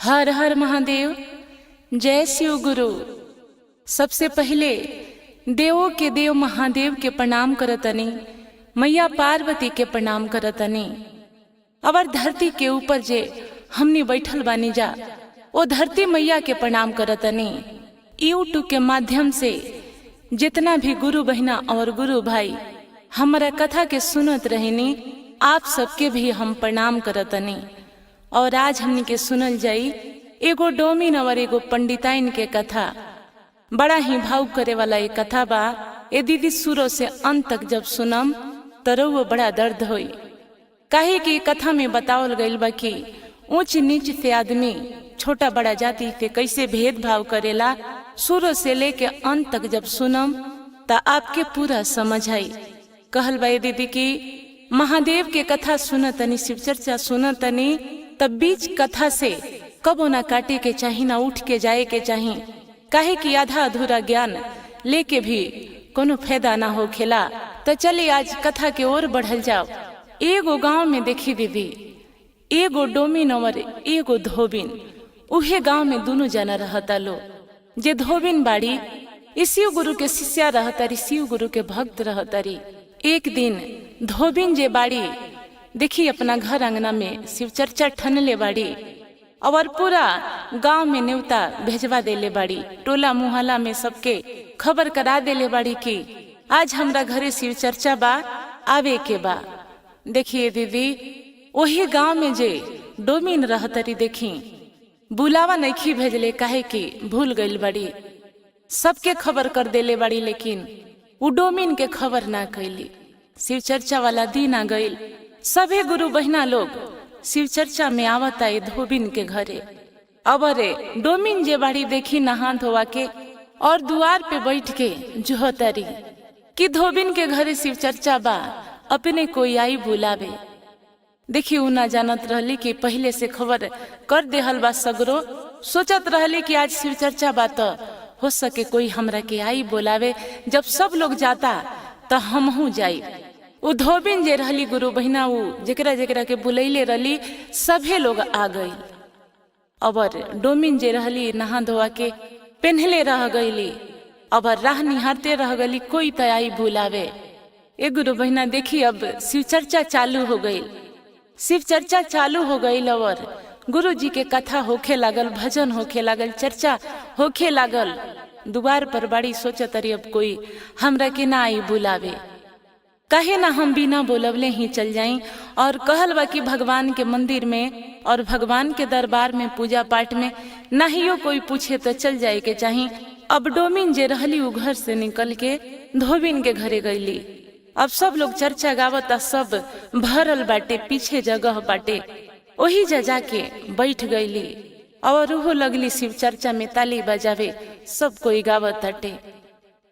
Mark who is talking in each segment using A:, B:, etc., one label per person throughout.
A: हर हर महादेव। जय शिव गुरु। सबसे पहले देवों के देव महादेव के प्रणाम करतनी, मैया पार्वती के प्रणाम करतनी। और धरती के ऊपर जे हमने बैठल बानी जा वो धरती मैया के प्रणाम करतनी। यूट्यूब के माध्यम से जितना भी गुरु बहना और गुरु भाई हमारा कथा के सुनत रहनी, आप सबके भी हम प्रणाम करतनी। और आज हमने के सुनल जाई एगो डोमिन और एगो पंडिताइन के कथा। बड़ा ही भाव करे वाला ये कथा बा। ए दीदी शुरू से अंत तक जब सुनम तो वो बड़ा दर्द होई। काहे कि कथा में बतावल गइल बा कि ऊंच नीच से आदमी छोटा बड़ा जाति से कैसे भेदभाव करेला। शुरू से लेके अंत तक जब सुनम तो आपके पूरा समझ आई। कहल बा दीदी की महादेव के कथा सुनतनी, शिव चर्चा सुनतनी, तब बीच कथा से कबो ना काटे के चाही, ना उठ के जाए के चाही। काहे कि आधा अधूरा ज्ञान लेके भी कोनो फायदा ना हो खेला। तो चलिए आज कथा के ओर बढ़ल जाओ। एगो गांव में देखी दीदी, एगो डोमिन और एगो धोबिन, उहे गांव में दोनों जना रहता लो। जे धोबिन बाड़ी शिव गुरु के शिष्या रहतरी, शिव गुरु के भक्त रहतरी। एक दिन धोबिन जे बाड़ी देखी अपना घर अंगना में शिव चर्चा ठनले बाड़ी और पूरा गांव में न्योता भेजवा देले बाड़ी। टोला मुहल्ला में सबके खबर करा देले बाड़ी कि आज हमरा घरे शिव चर्चा बा, आवे के बा। देखिए दीदी, वही गांव में जे डोमिन रहतरी देखी बुलावा नहीं भेजले, काहे कि भूल गइल बाड़ी। सबके खबर कर देले बाड़ी, लेकिन वो डोमिन के खबर ना कैली। शिव चर्चा वाला दिन आ गइल। सभी गुरु बहना लोग शिव चर्चा में आवता है धोबिन के घरे। अब डोमिन जे बाड़ी देखी नहा धोवा के और द्वार पे बैठ के जोहतरी कि धोबिन के घरे शिव चर्चा बा, अपने कोई आई बुलावे। देखी उ ना जानत रहली कि पहले से खबर कर देहल बा सगरो। सोचत रहली कि आज शिव चर्चा बा तो हो सके कोई हमरा के आई बुलावे। जब सब लोग जाता तो हमहू जाई। उ धोबिन जे रहली गुरु बहिना, उ जेकरा जेकरा के बुलैले रहली सभे लोग आ गई। और डोमिन जे रहली नहा धोवा के पेन्हले रह गईली। अब राह निहारते रह गई, कोई तो आई बुलावे। ए गुरु बहिना देखी अब शिव चर्चा चालू हो गई। शिव चर्चा चालू हो गई और गुरु जी के कथा होखे लागल, भजन होखे लागल, चर्चा होखे लागल। द्वार पर बड़ी सोचतरी अब कोई हमरा के ना आई बुलावे, कहे ना हम बिना बोलवले ही चल जाई। और कहल बा कि भगवान के मंदिर में और भगवान के दरबार में पूजा पाठ में नहीं कोई पूछे तो चल जाए के चाही। अब डोमिन जे रहली उ घर से निकल के धोबिन के घरे गईली। अब सब लोग चर्चा गावता, सब भरल बाटे, पीछे जगह बाटे, वही जा के बैठ गईली। और वो लगली शिव चर्चा में ताली बजावे, सब कोई गावत हटे।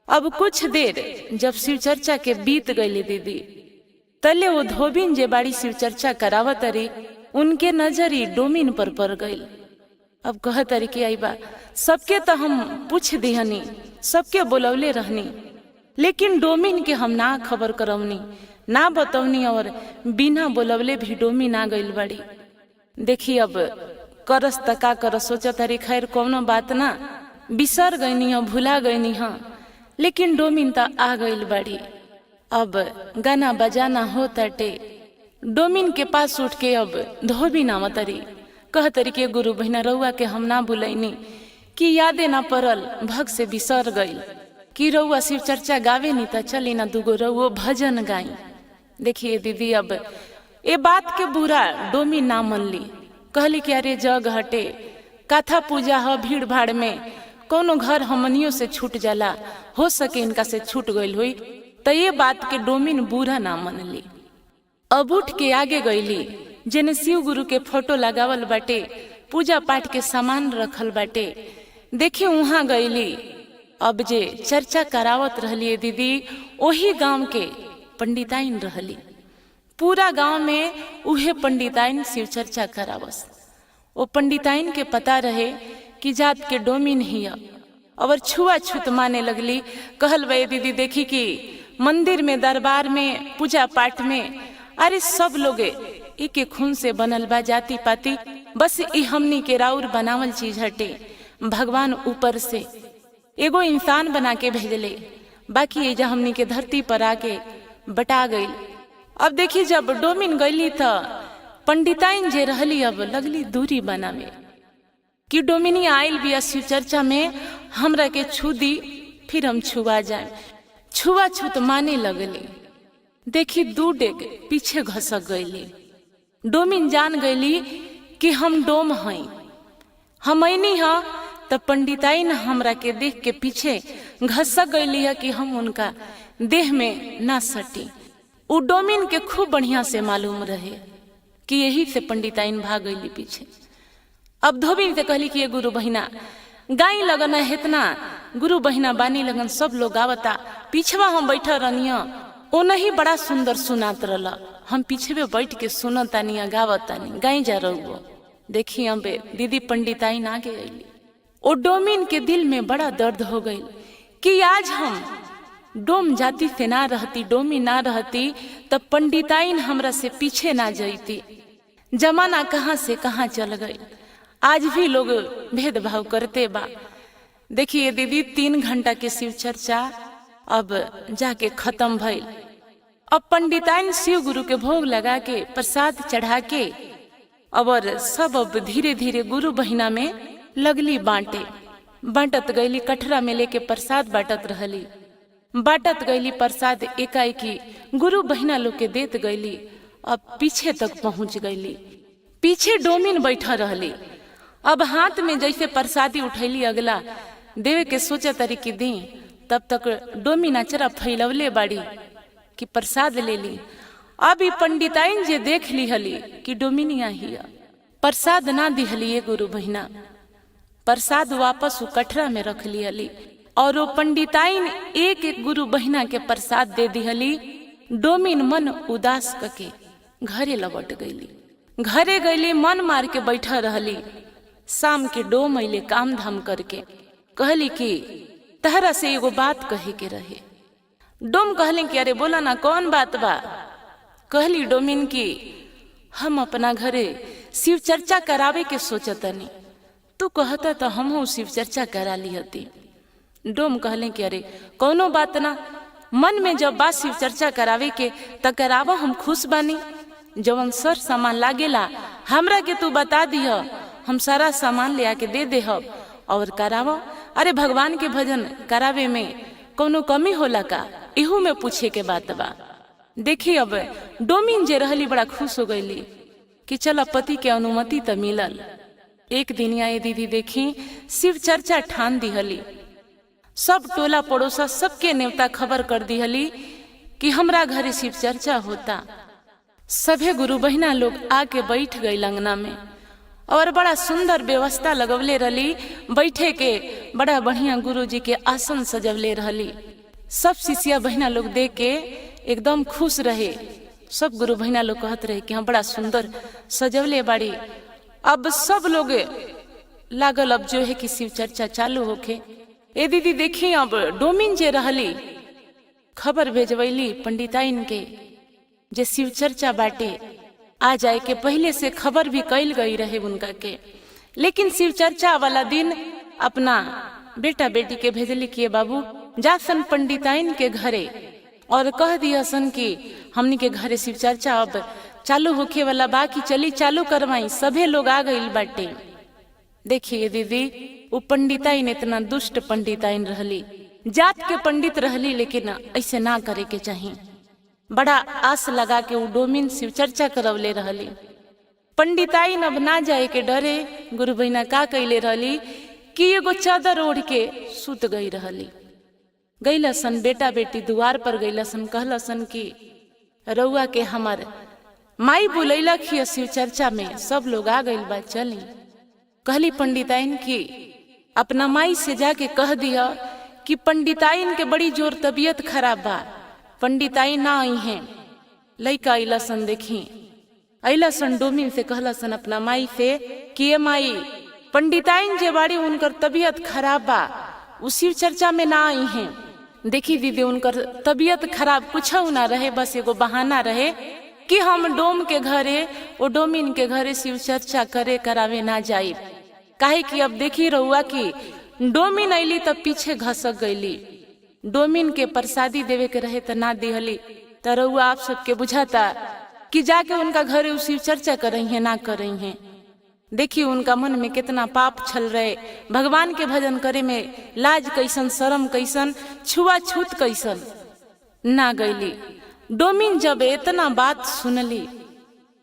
A: अब कुछ देर जब शिव चर्चा के बीत गई दीदी, तले वो धोबिन जे बाड़ी शिव चर्चा करावत रही, उनके नजरी डोमिन पर पड़ गई। अब कहत रही कि आई बा, सबके तो हम पूछ दिहनी, सबके बोलवले रहनी, लेकिन डोमिन के हम ना खबर करवनी, ना बतवनी। और बिना बोलवले भी डोमिन आ गई बड़ी। देखी अब करस तका कर सोचत हरी, खैर कोनो बात ना, बिसर गईनी, भुला गईनी। हाँ, लेकिन डोमिन तो आ गई बड़ी। अब गाना बजाना हो तटे, डोमिन के पास उठ के अब धोबिन आवतरी, कहतरी के गुरु बहिना रउआ के हम ना बुलैनी, कि यादे ना पड़ल, भग से बिसर गई कि रउआ शिव चर्चा गावे नी तो चली ना दूगो रउओ भजन गाई। देखिए दीदी, अब ये बात के बुरा डोमिन ना मनली। कहली कि अरे जग हटे, कथा पूजा हो, भीड़ भाड़ में कोनो घर हमनियों से छूट जाला, हो सके इनका से छूट गई हुई। तो ये बात के डोमिन बुरा ना मनली। अब उठ के आगे गईली, जेने शिव गुरु के फोटो लगावल बाटे, पूजा पाठ के सामान रखल बाटे। देखी वहां गईली। अब जे चर्चा करावत रहली दीदी, वही गांव के पंडिताइन रहली। पूरा गांव में उहे पंडिताइन शिव चर्चा करावस। वो पंडिताइन के पता रहे कि जात के डोमिन ही और छुआछूत माने लगली। कहल वे दीदी देखी कि मंदिर में, दरबार में, पूजा पाठ में अरे सब लोग एक खून से बनल बा, जाति पाति बस ई हमनी के राउर बनावल चीज हटे। भगवान ऊपर से एगो इंसान बना के भेजले, बाकी ये जो हमनी के धरती पर आके बटा गई। अब देखी जब डोमिन गईली तो पंडिताइन जे रहली अब लगली दूरी बनावे कि डोमिनी आयल भी शिव चर्चा में हमरा के छू दी, फिर हम छुआ जाए। छुआ छूत माने लगली। देखी दू डेग पीछे घसक गईली। डोमिन जान गईली कि हम डोम हई, हम ऐनी हा। तब पंडिताइन हमरा के देख के पीछे घसक गईली है कि हम उनका देह में ना सटी। उ डोमिन के खूब बढ़िया से मालूम रहे कि यही से पंडिताइन भाग गईली पीछे। अब धोबिन से कहली कि ये गुरु बहिना गाय लगन है इतना, गुरु बहिना बानी लगन सब लोग आवता, पीछवा हम बैठा रहनिया, ओ नहीं बड़ा सुंदर सुनात रहला, हम पीछे में बैठ के सुनतानी गावतानी, गाय जा रहो। देखी अबे दीदी पंडिताइन आगे गईली। ओ डोमिन के दिल में बड़ा दर्द हो गई कि आज हम डोम जाति से ना रहती, डोमी ना रहती, तब पंडिताइन हमरा से पीछे ना जाती। जमाना कहाँ से कहाँ चल गई। आज भी लोग भेदभाव करते बा। देखिए दीदी 3 घंटा के शिव चर्चा अब जाके खत्म भइल। अब पंडिताइन शिव गुरु के भोग लगा के प्रसाद चढ़ा के और सब अब धीरे धीरे गुरु बहिना में लगली बांटे। बांटत गईली, कठरा में लेके प्रसाद बांटत रहली। बांटत गईली प्रसाद एकाएकी गुरु बहिना लोग के देत गईली। अब पीछे तक पहुंच गईली। पीछे डोमिन बैठा रहली। अब हाथ में जैसे प्रसादी उठैली अगला देवे के सोचा तरी की दी, तब तक डोमिन अचरा फैलवले बाड़ी कि प्रसाद ले ली। अब ई पंडिताइन जे देख ली हली कि डोमिनिया हिया, प्रसाद ना दिहली ये गुरु बहिना, प्रसाद वापस उ कठरा में रख ली हली। और वो पंडिताइन एक एक गुरु बहिना के प्रसाद दे दिहली। डोमिन मन उदास कके घरे लौट गईली। घरे गईली मन मार के बैठा रहली। शाम के डोम अइले काम धाम करके, कहली कि तहरा से एगो बात कहे के रहे। डोम कहले कि अरे बोला ना, कौन बात बा। कहली डोमिन की हम अपना घरे शिव चर्चा करावे के सोचतनी, तू कहता तो हम शिव चर्चा करा ली हती। डोम कहले कि अरे कौनो बात ना, मन में जब बात शिव चर्चा करावे के त करावा, हम खुश बानी। जवन सर सामान लागेला हमरा के तू बता दिह, हम सारा सामान ले आके दे देहब और करावा। अरे भगवान के भजन करावे में कौनो कमी होला का, इहू में पूछे के बात बा। देखी अब डोमिन जे रहली बड़ा खुश हो गईली कि चल पति के अनुमति त मिलल। एक दिन आए दीदी देखी शिव चर्चा ठान दिहली। सब टोला पड़ोसा सबके नेवता खबर कर दिहली कि हमरा घरे शिव चर्चा होता। सभे गुरु बहिना लोग आके बैठ गई अंगना में और बड़ा सुंदर व्यवस्था लगवले रहली। बैठे के बड़ा बढ़िया गुरु जी के आसन सजवले रहली। सब शिष्या बहिना लोग देख के एकदम खुश रहे। सब गुरु बहिना लोग कहत रहे कि हाँ बड़ा सुंदर सजवले बाड़ी। अब सब लोग लागल अब जो है कि शिव चर्चा चालू होके। ए दीदी देखी अब डोमिन जे रहली खबर भेजवैली पंडिताइन के जे शिव चर्चा बाटे आ जाए के पहले से खबर भी कैल गई रहे उनका के। लेकिन शिव चर्चा वाला दिन अपना बेटा बेटी के भेजली कि बाबू जा सन पंडिताइन के घरे और कह दिया सन कि हमनी के घरे शिव चर्चा अब चालू होके वाला बाकी चली चालू करवाई। सभे लोग आ गई बाटे। देखिए दीदी वो पंडिताइन इतना दुष्ट पंडिताइन रहली, जात के पंडित रहली, लेकिन ऐसे ना करे के चाहिए। बड़ा आस लगा के वो डोमिन शिव चर्चा करवले रहली। पंडिताइन अब ना जाए के डरे गुरु बहिना का कैले रहली कि एगो चादर ओढ़ के सुत गई रहली। गईला सन बेटा बेटी द्वार पर गईला सन, कहला सन कि रउआ के हमार माई बुलैला खिया शिव चर्चा में, सब लोग आ गइल बा चली। कहली पंडिताइन की अपना माई से जाके कह दिया कि पंडिताइन के बड़ी जोर तबीयत खराब बा, पंडिताइन ना आई हैं। लइका अइला सन देखी अइला सन डोमिन से कहला सन अपना माई से कि ये माई पंडिताइन जे बाड़ी उनकर तबीयत खराब बा, उ शिव चर्चा में ना आई हैं। देखी दीदी उनकर तबीयत खराब कुछ ना रहे, बस एगो बहाना रहे कि कि हम डोम के घरे वो डोमिन के घरे शिव चर्चा करे करावे ना जाई। काहे कि अब देखी रहुआ कि डोमिन अली तब पीछे घसक गईली। डोमिन के प्रसादी देवे के रहे तो ना दिहली। तो रहुआ आप सबके बुझाता कि जाके उनका घरे वो शिव चर्चा कर रही है ना कर रही है। देखिए उनका मन में कितना पाप छल रहे। भगवान के भजन करे में लाज कैसन, शर्म कैसन, छुआछूत कैसन ना गईली। डोमिन जब इतना बात सुनली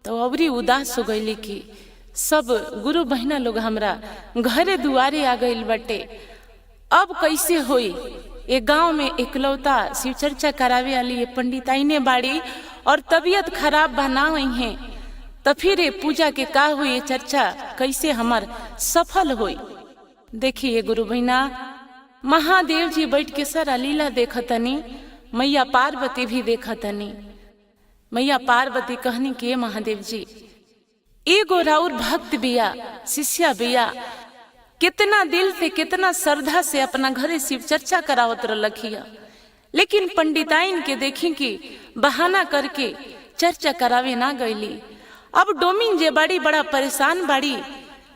A: तो अबरी उदास हो गईली कि सब गुरु बहिना लोग हमरा घरे दुआरे आ गईल बटे। अब कैसे होई? ये गांव में इकलौता शिव चर्चा करावे वाली ये पंडिताई ने बाड़ी और तबीयत खराब बना हुई है। तो फिर ये पूजा के का हुई, ये चर्चा कैसे हमार सफल हुई? देखिए गुरु बहिना, महादेव जी बैठ के सारा लीला देखतनी, मैया पार्वती भी देखतनी। मैया पार्वती कहनी कि महादेव जी एगो राउर भक्त बिया, शिष्या बिया, कितना दिल से कितना श्रद्धा से अपना घरे शिव चर्चा करावत रखिया, लेकिन पंडिताइन के देखी कि बहाना करके चर्चा करावे ना गईली। अब डोमिन जे बड़ी बड़ा परेशान बाड़ी,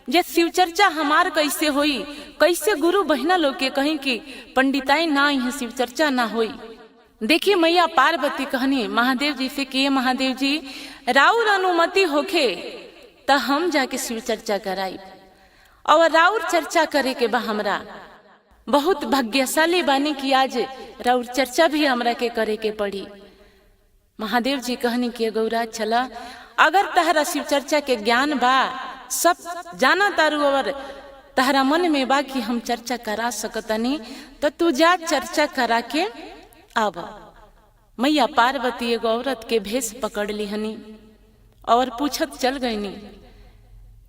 A: जे शिव चर्चा हमार कैसे होई, कैसे गुरु बहिना लोग के कहीं कि पंडिताइन ना आई है, शिव चर्चा ना होई। देखिए मैया पार्वती कहनी महादेव जी से कि महादेव जी राउर अनुमति होखे तो हम जाके शिव चर्चा कराई, और राउर चर्चा करे के बा हमरा बहुत भाग्यशाली बानी कि आज राउर चर्चा भी हमरा के करे के पड़ी। महादेव जी कहनी कि गौरा चला, अगर तहरा शिव चर्चा के ज्ञान बा, सब जाना तारू और तहरा मन में बा कि हम चर्चा करा सकतनी, तो तू जा चर्चा करा के आव। मैया पार्वती एगो औरत के भेष पकड़ ली हनी और पूछत चल गईनी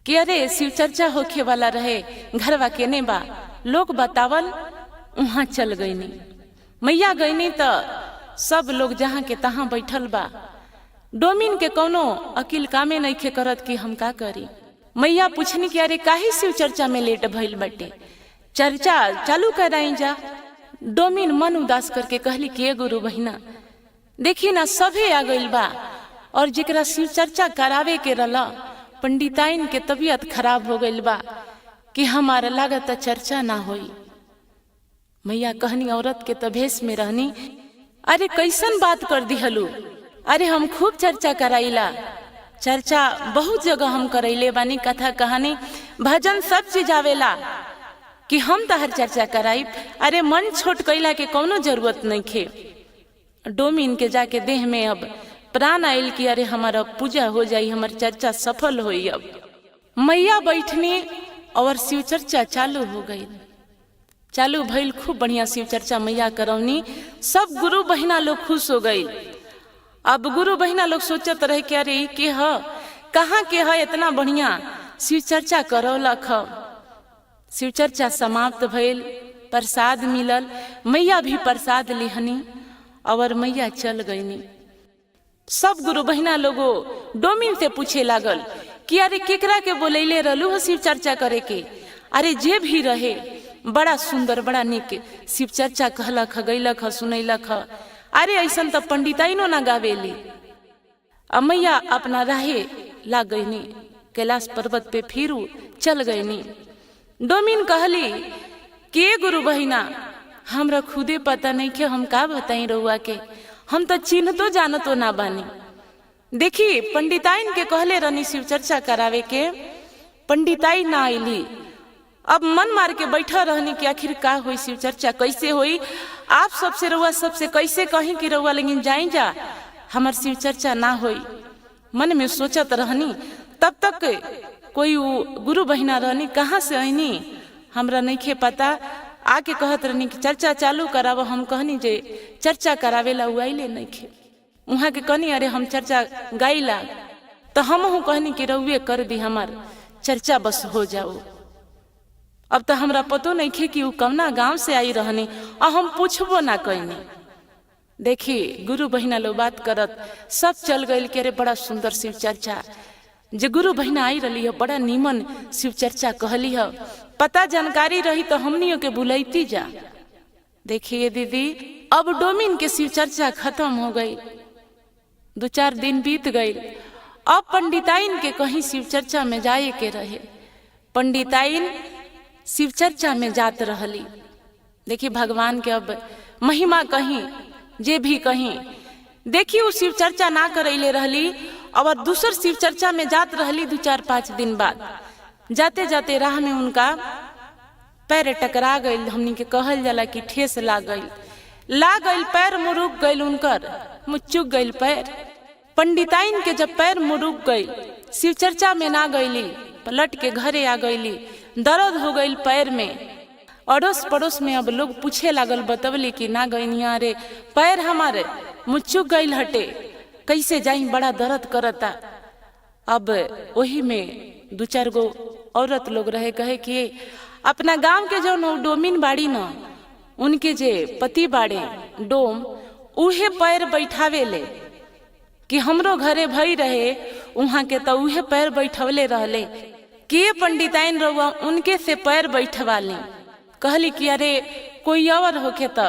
A: कि अरे शिव चर्चा होखे वाला रहे, घरवा केने बा, लोग बतावल, वहां चल गईनी। मैया गईनी तो सब लोग जहाँ के तहाँ बैठल बा। डोमिन के कोनो अकिल कामे नइखे करत कि हम का करी। मैया पूछनी कि अरे काहे शिव चर्चा में लेट भइल बटे, चर्चा चालू कराई जा। डोमिन मन उदास करके कहली कि गुरु बहिना देखी ना सभे आ गइल बा, और जेकरा शिव चर्चा करावे के रला पंडिताइन के तबीयत खराब हो गइल बा कि हमारा लागत चर्चा ना होई। मैया कहनी औरत के तभेश में रहनी, अरे कैसन बात कर दिहलू, अरे हम खूब चर्चा कराइला, चर्चा बहुत जगह हम करैले बानी, कथा कहानी भजन सब चीज आवेला कि हम तहर चर्चा कराई। अरे मन छोट कैला के कोनो जरूरत नहीं खे। डोमिन के जाके देह में अब प्राण आयल कि अरे हमारा पूजा हो जाई, हमार चर्चा सफल होई। अब मैया बैठनी और शिव चर्चा चालू हो गई, चालू भइल, खूब बढ़िया शिव चर्चा मैया करौनी। सब गुरु बहिना लोग खुश हो गई। अब गुरु बहिना लोग सोचत रहे कि अरे के ह, कहाँ के है इतना बढ़िया शिव चर्चा करौलक। शिव चर्चा समाप्त भइल, प्रसाद मिलल, मैया भी प्रसाद लिहनी और मैया चल गईनी। सब गुरु बहिना लोगो डोमिन से पूछे लागल कि अरे केकरा के बोलैले रहलू हो शिव चर्चा करे के? अरे जे भी रहे बड़ा सुंदर बड़ा निक शिव चर्चा कहलक, गैलक, सुनैलक। अरे ऐसन तो पंडिताइनो ना गावेली। मैया अपना राहे लाग गईनी, कैलाश पर्वत पे फिर चल गईनी। डोमिन कहली कि गुरु बहिना हमरा खुदे पता नहीं कि हम का बताई रहुआ के, हम तो चिन्ह तो जानतो ना बानी। देखी पंडिताइन के कहले रहनी शिव चर्चा करावे के, पंडिताई ना आईली। अब मन मार के बैठा रहनी कि आखिर का हुई, शिव चर्चा कैसे हुई। आप सबसे रहुआ सबसे कैसे कहीं कि रहुआ लेकिन जाई जा, हमार शिव चर्चा ना हुई। मन में सोचत रहनी, तब तक कोई गुरु बहिना रहनी, कहाँ से आईनी हमरा नहीं खे पता। आके कहत रहनी कि चर्चा चालू कराव। हम कहनी जे चर्चा करावेला उइले नहीं खे। वहाँ के कहनी अरे हम चर्चा गाइला, तो हम कहनी कि रउए कर दी, हमार चर्चा बस हो जाओ। अब तो हमरा पतो नहीं खे कि वो कौना गांव से आई रहनी, और हम पूछबो ना कहनी। देखी गुरु बहिना लोग बात करत सब चल गए कि अरे बड़ा सुंदर शिव चर्चा, जे गुरु बहिना आई रही है बड़ा नीमन शिव चर्चा कहली है। पता जानकारी रही तो हमनियों के बुलाईती जा। देखिए दीदी अब डोमिन के शिव चर्चा खत्म हो गई। 2-4 दिन बीत गई। अब पंडिताइन के कहीं शिव चर्चा में जाए के रहे। पंडिताइन शिव चर्चा में जात रहली। देखी भगवान के अब महिमा कहीं जे भी कहीं देखी वो शिव चर्चा ना करैले रहली। अब दूसर शिव चर्चा में जात रहली। 2-4-5 दिन बाद जाते जाते राह में उनका पैर टकरा गई। हमनी के कहल जाला कि ठेस लाग गई, पैर मुरुक गई, उनकर मुचुक गई पैर। पंडिताइन के जब पैर मुरुक गई, शिव चर्चा में ना गईली, पलट के घरे आ गईली। दर्द हो गई पैर में। अड़ोस पड़ोस में अब लोग पूछे लागल, बतवली कि ना गईनिया रे, पैर हमारे मुचुक गई हटे, कैसे जाई, बड़ा दर्द करता। अब वही में 2-4 गो औरत लोग रहे, कहे कि अपना गांव के जो डोमिन बाड़ी न, उनके जे पति बाड़े डोम, उहे पैर बैठावे ले कि हमरो घरे भई रहे, वहां के तो उहे पैर बैठवले रहले कि पंडिताइन रहुआ उनके से पैर बैठवा ले। कहली कि अरे कोई और होके तो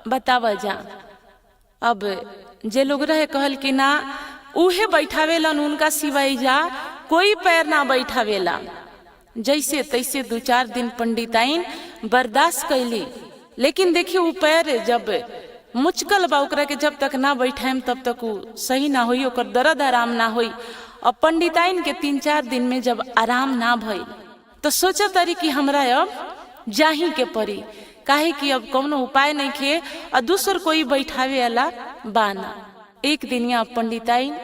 A: बतावा जा। अब जे लोग रहे कहल कि ना, उहे बैठावेलन, उनका सिवाय जा कोई पैर ना बैठावेला। जैसे तैसे 2-4 दिन पंडिताइन बर्दाश्त कैली। लेकिन देखिए वो पैर जब मुचकल बा, ओकरा के जब तक ना बैठाएम तब तक वो सही ना होई, ओकर दर्द आराम ना होई। और पंडिताइन के 3-4 दिन में जब आराम ना भई तो सोचा तारी कि हमरा अब जाही के पड़ी, काहे कि अब कौनो उपाय नहीं खे और दूसर कोई बैठावे वाला बाना। एक दिन यहाँ पंडिताइन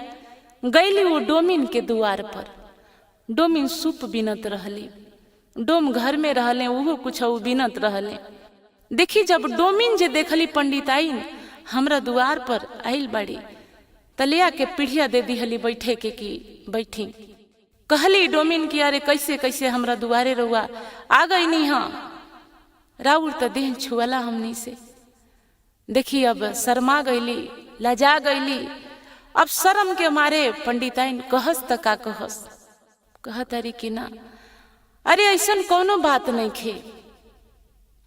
A: गईली वो डोमिन के द्वार पर। डोमिन सूप बिनत रहली। डोम घर में रहले, वो कुछ बिनत रहले। देखी जब डोमिन जे देखली पंडिताइन हमरा द्वार पर आइल बाड़ी, तलिया के पीढ़िया दे दिहली बैठे के कि बैठी। कहली डोमिन की अरे कैसे कैसे हमरा दुआरे रहुआ आ गई नहीं, हाँ राउर तो देह छुअला हमनी से। देखी अब शर्मा गईली, लजा गईली। अब शर्म के मारे पंडिताइन कहस त का कहस, कहत अरे कि ना, अरे ऐसन कोनो बात नहीं खे।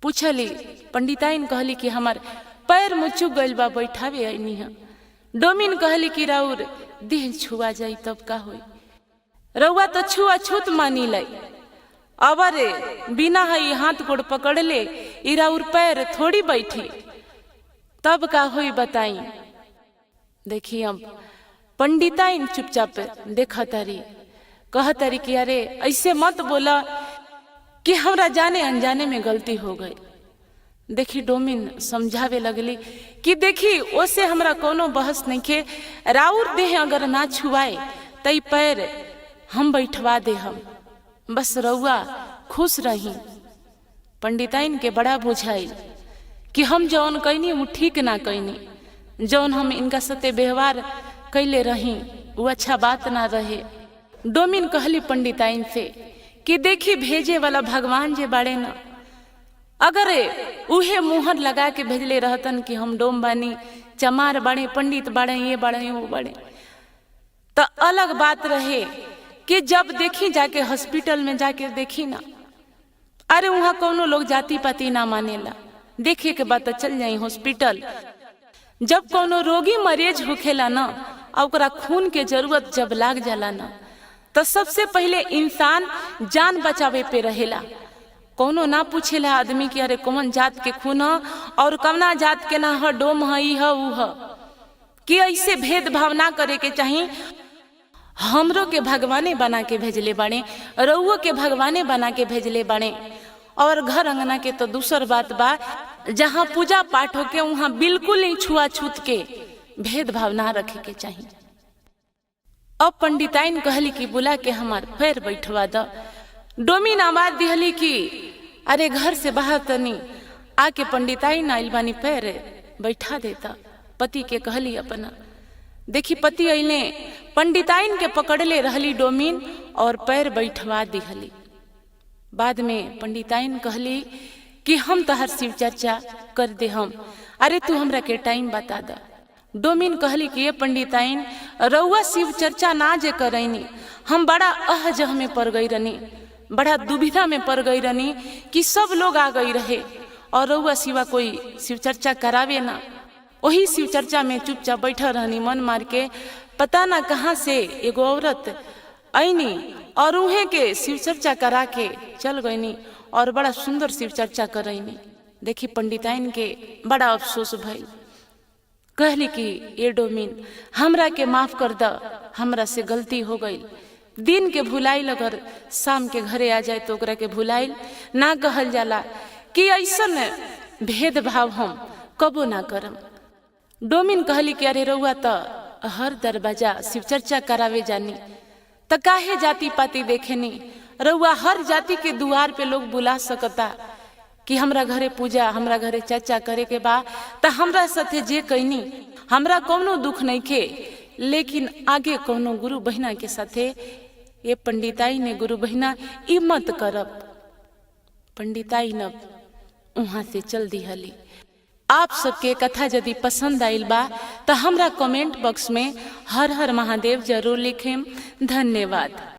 A: पूछली पंडिताइन, कहली कि हमार पैर मुचुक गइल बा, बैठावे आईनी है। डोमिन कहली कि राउर देह छुआ जाई तब का होई, रउआ तो छुआ छूत मानी लाई। अब अरे बिना हई हाथ गोड़ पकड़ ले ई राउर पैर थोड़ी बैठी, तब का होई बताई। देखी अब पंडिताइन चुपचाप देखा तारी, कह तारी कि अरे ऐसे मत बोला कि हमरा जाने अनजाने में गलती हो गई। देखी डोमिन समझावे लगली कि देखी ओसे हमरा कोनो बहस नहीं खे, राउर देह अगर ना छुआए तई पैर हम बैठवा दे, हम बस रउआ खुश रही। पंडिताइन के बड़ा बुझाई कि हम जौन कैनी वो ठीक ना कैनी, जौन हम इनका सते व्यवहार कैले रही वो अच्छा बात ना रहे। डोमिन कहली पंडिताइन से कि देखी भेजे वाला भगवान जे बाड़े न, अगर उहे मुहर लगा के भेजले रहतन कि हम डोम बानी, चमार बाड़े, पंडित बाड़े, ये बाड़े वो बाड़े, तो अलग बात रहे कि जब देखी जाके हॉस्पिटल में जाके देखी ना, अरे वहां कोनो लोग जाति पाति ना मानेला, देखे के बात चल जाई हॉस्पिटल। जब कोनो रोगी मरीज होखेला ना और ओकरा खून के जरूरत जब लाग जाला ना, तो सबसे पहले इंसान जान बचावे पे रहेला। कोनो ना पूछेला आदमी कि अरे कौन जात के खून है और कवना जात के ना है, डोम है, ई है, ऊ है, कि ऐसे भेदभाव ना करे के चाहिए। हमरो के भगवाने बना के भेजले बाड़े, रउओ के भगवाने बना के भेजले बाड़े। और घर अंगना के तो दूसर बात बा, जहाँ पूजा पाठ होके वहाँ बिल्कुल ही छुआछूत के भेदभाव ना रखे के चाहिए। अब पंडिताइन कहली कि बुला के हमार पैर बैठवा द। डोमिन आवाज दिहली कि अरे घर से बाहर तनी आके पंडिताइन आइल बानी, पैर बैठा देता। पति के कहली अपना। देखी पति अइले, पंडिताइन के पकड़ले रहली डोमिन और पैर बैठवा दिहली। बाद में पंडिताइन कहली कि हम तहर शिव चर्चा कर दे हम, अरे तू हमरा के टाइम बता दा। डोमिन कहली कि ये पंडिताइन रउआ शिव चर्चा ना जे करैनी, हम बड़ा अहजह में पड़ गई रहनी, बड़ा दुविधा में पड़ गई रहनी कि सब लोग आ गई रहे और रउआ सिवा कोई शिव चर्चा करावे ना। वही शिव चर्चा में चुपचाप बैठा रहनी मन मार के, पता ना कहाँ से एगो औरत आईनी और उहे के शिव चर्चा करा के चल गईनी और बड़ा सुंदर शिव चर्चा करैनी। देखी पंडिताइन के बड़ा अफसोस भइल, कहली कि ये डोमिन हमरा के माफ कर द, हमरा से गलती हो गई। दिन के भुलाइल अगर शाम के घरे आ जाए तो ओकरा के भुलाइल ना कहल जाला कि ऐसन भेदभाव हम कबो ना करम। डोमिन कहली कि अरे रउआ तो हर दरवाजा शिव चर्चा करावे जानी, त काहे जाति पाति देखेनी, रउआ हर जाति के दुआर पे लोग बुला सकता कि हमरा घरे पूजा, हमरा घरे चर्चा करे के बा, त हमरा साथे जे कहनी हमरा कोनो दुख नहीं खे, लेकिन आगे कोनो गुरु बहिना के साथे ये पंडिताई ने गुरु बहिना ई मत करब। पंडिताई न वहां से चल दिहली। आप सबके कथा यदि पसंद आइल बा तो हमरा कमेंट बॉक्स में हर हर महादेव जरूर लिखेम। धन्यवाद।